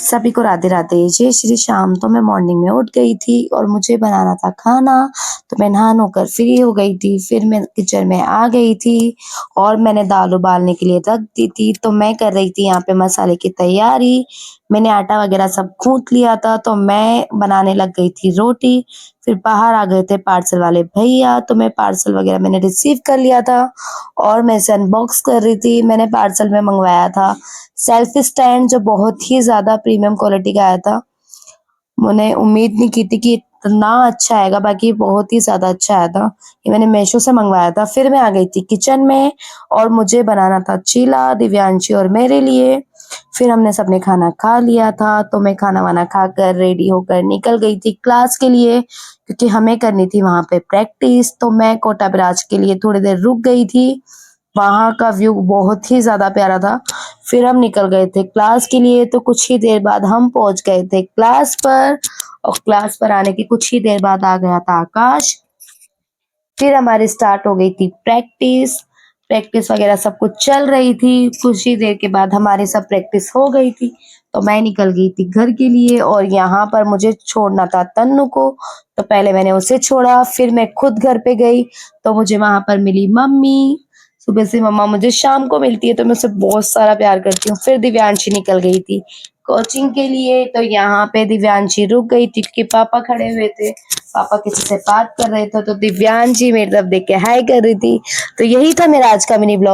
सभी को राधे राधे, जय श्री श्याम। तो मैं मॉर्निंग में उठ गई थी और मुझे बनाना था खाना, तो मैं नहा धोकर फ्री हो गई थी। फिर मैं किचन में आ गई थी और मैंने दाल उबालने के लिए रख दी थी। तो मैं कर रही थी यहाँ पे मसाले की तैयारी। मैंने आटा वगैरह सब गूँथ लिया था, तो मैं बनाने लग गई थी रोटी। फिर बाहर आ गए थे पार्सल वाले भैया, तो मैं पार्सल वगैरह मैंने रिसीव कर लिया था और मैं इसे अनबॉक्स कर रही थी। मैंने पार्सल में मंगवाया था सेल्फी स्टैंड, जो बहुत ही ज़्यादा प्रीमियम क्वालिटी का आया था। मैंने उम्मीद नहीं की थी कि इतना अच्छा आएगा, बाकी बहुत ही ज़्यादा अच्छा आया था। ये मैंने मीशो से मंगवाया था। फिर मैं आ गई थी किचन में और मुझे बनाना था चीला दिव्यांशी और मेरे लिए। फिर हमने सबने खाना खा लिया था, तो मैं खाना वाना खाकर रेडी होकर निकल गई थी क्लास के लिए, क्योंकि हमें करनी थी वहाँ पे प्रैक्टिस। तो मैं कोटा ब्राज के लिए थोड़ी देर रुक गई थी। वहाँ का व्यू बहुत ही ज़्यादा प्यारा था। फिर हम निकल गए थे क्लास के लिए, तो कुछ ही देर बाद हम पहुँच गए थे क्लास पर और क्लास पर आने के कुछ ही देर बाद आ गया था आकाश। फिर हमारी स्टार्ट हो गई थी प्रैक्टिस। प्रैक्टिस वगैरह सब कुछ चल रही थी। कुछ ही देर के बाद हमारी सब प्रैक्टिस हो गई थी, तो मैं निकल गई थी घर के लिए और यहाँ पर मुझे छोड़ना था तन्नू को। तो पहले मैंने उसे छोड़ा, फिर मैं खुद घर पे गई, तो मुझे वहाँ पर मिली मम्मी। सुबह से मम्मा मुझे शाम को मिलती है, तो मैं उसे बहुत सारा प्यार करती हूँ। फिर दिव्यांशी निकल गई थी कोचिंग के लिए, तो यहाँ पे दिव्यांशी रुक गई थी क्योंकि पापा खड़े हुए थे। पापा किसी से बात कर रहे थे, तो दिव्यांशी मेरी तरफ देख के हाय कर रही थी। तो यही था मेरा आज का मिनी ब्लॉग।